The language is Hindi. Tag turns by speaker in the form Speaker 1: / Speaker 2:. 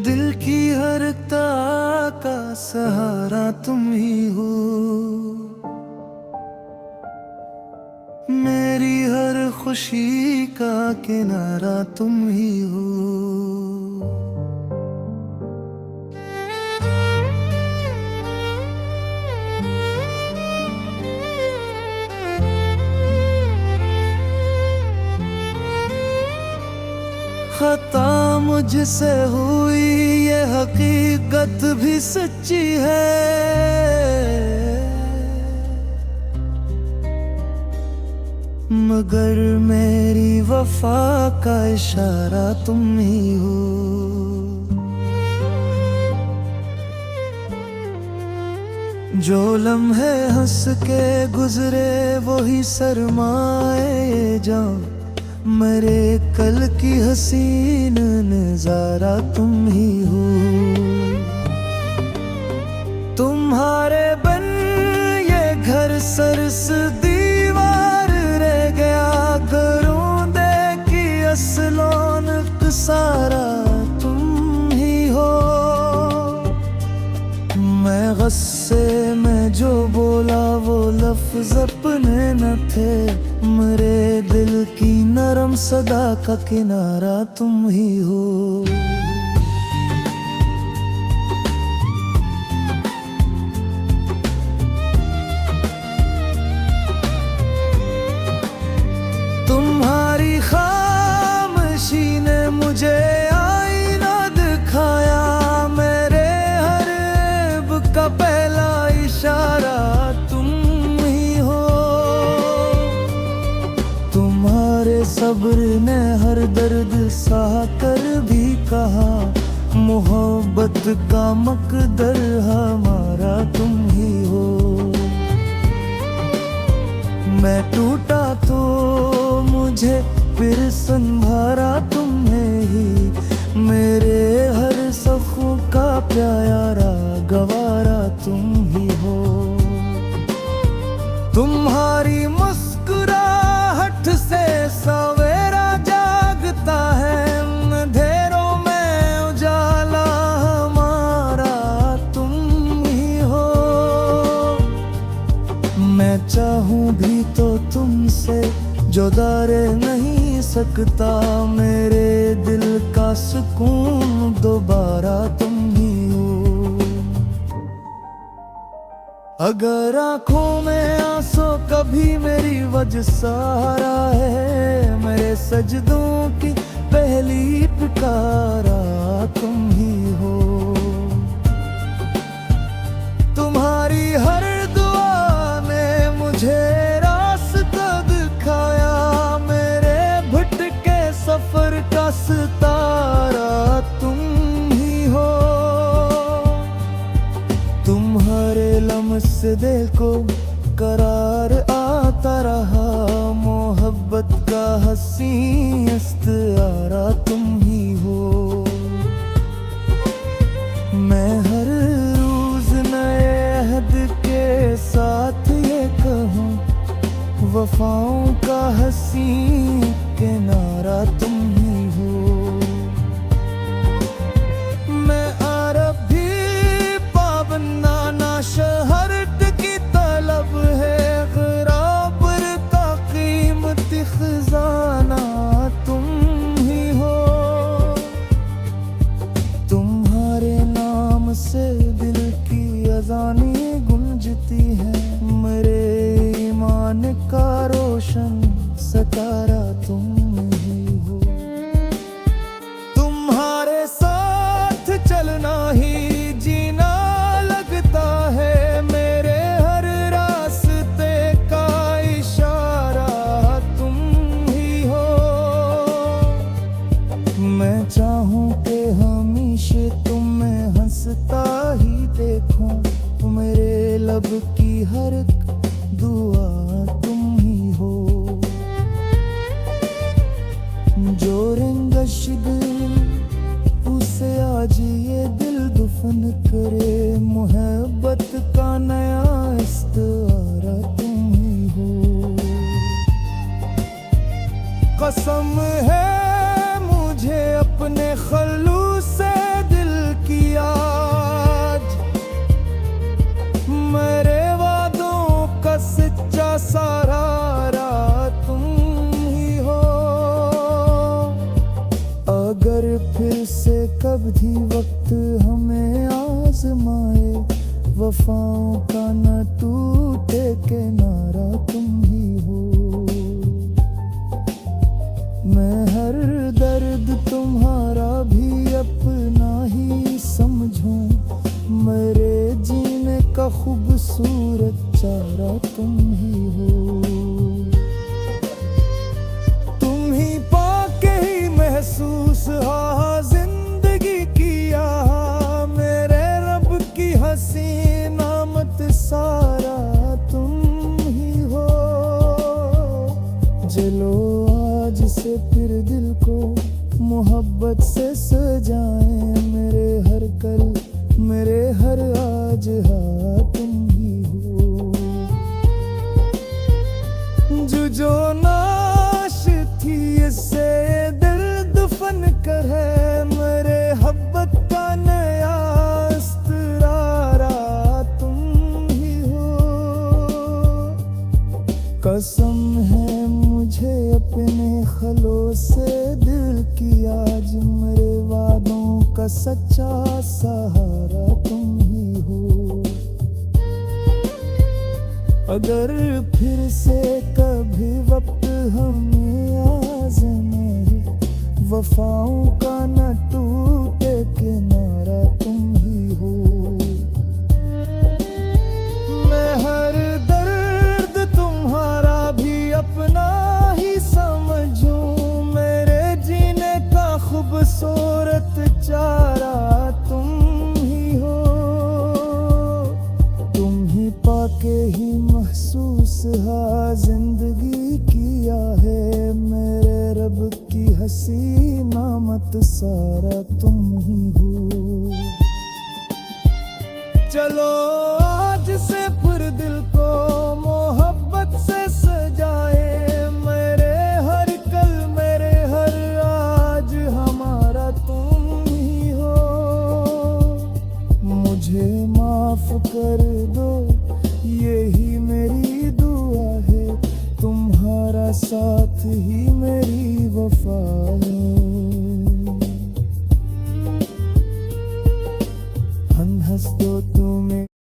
Speaker 1: दिल की हर ता का सहारा तुम ही हो, मेरी हर खुशी का किनारा तुम ही हो। खता मुझसे हुई ये हकीकत भी सच्ची है, मगर मेरी वफा का इशारा तुम ही हो। जो लम्हे हंस के गुजरे वही सरमाए जाऊं, मेरे कल की हसीन नजारा तुम ही हो। तुम्हारे बिन ये घर सरस दीवार रह गया, घरों दे की असलोन सारा तुम ही हो। मैं गुस्से में जो बोला वो लफ्ज अपने न थे, मेरे दिल की नरम सदा का किनारा तुम ही हो। तुम्हारी खामोशी ने मुझे आईना दिखाया, मेरे हर ऐब का पहला इशारा तुम ही हो। तुम्हारे सब्र ने हर दर्द सह कर भी कहा, मोहब्बत का मकदर हमारा तुम ही हो। मैं टूटा तो मुझे फिर संभारा तुमने ही, मेरे हर सफ़ों का प्यारा गवारा तुम ही हो। तुम्हारी मुस्कुराहट से सवेरा जागता है, अंधेरों में उजाला हमारा तुम ही हो। मैं चाहूं भी तो तुमसे जुदा रह नहीं सकता, मेरे दिल का सुकून दोबारा तुम ही हो। अगर आंखों में आंसू कभी मेरी वजह सहारा है, मेरे सजदों की पहली पुकारा तुम ही हो। तुम्हारी हर दुआ ने मुझे सफर का सितारा तुम ही हो। तुम्हारे लम्स दिल को करार आता रहा, मोहब्बत का हसी इस्तारा तुम ही हो। मैं हर रोज नए अहद के साथ ये कहूँ, वफाओं का हसी किनारा तुम ही हो। मैं अरब भी पाबंदा ना शहर की तलब है, गराबर का कीमती खजाना तुम ही हो। तुम्हारे नाम से दिल की अज़ानें गूंजती है, मेरे ईमान का रोशन सितारा तुम ही हो। तुम्हारे साथ चलना ही जीना लगता है, मेरे हर रास्ते का इशारा तुम ही हो। मैं चाहूं कि हमेशा तुम्हें हंसता ही देखूं, मेरे लब की हर दुआ तुम ही हो। जो रंगश दिल उसे आज ये दिल दुफन करे, मोहब्बत का नया इस्तारा तुम ही हो। वफाओं का न टूटे किनारा तुम ही हो। मैं हर दर्द तुम्हारा भी अपना ही समझूं, मेरे जीने का खूबसूरत चारा तुम ही हो। तुम ही पाके ही महसूस हा जिंदगी किया, मेरे रब की हसी नामत सारा तुम ही हो। चलो आज से फिर दिल को मोहब्बत से सजाएं, मेरे हर कल मेरे हर आज हाँ तुम ही हो। जो नाश थी इससे दर्द फन कर है, मेरे हब्बत का नया इस्तरारा तुम ही हो। कसम है मुझे अपने खलो से दिल की, आज मेरे वादों का सच्चा सहारा तुम ही हो। अगर फिर से कभी वक्त हमें आज़माए, वफाओं का न टूटे किनारा तुम ही हो। मैं हर दर्द तुम्हारा भी अपना ही समझूं, मेरे जीने का खूबसूरत चारा तुम ही हो। तुम ही पाके ही महसूस हा जिंदगी किया है, मेरे रब की हसी नामत सारा तुम ही हो। चलो आज से फिर दिल को मोहब्बत से सजाए, मेरे हर कल मेरे हर आज हमारा तुम ही हो। मुझे माफ कर दो यही मेरी दुआ है, तुम्हारा साथ ही मेरी वफा है।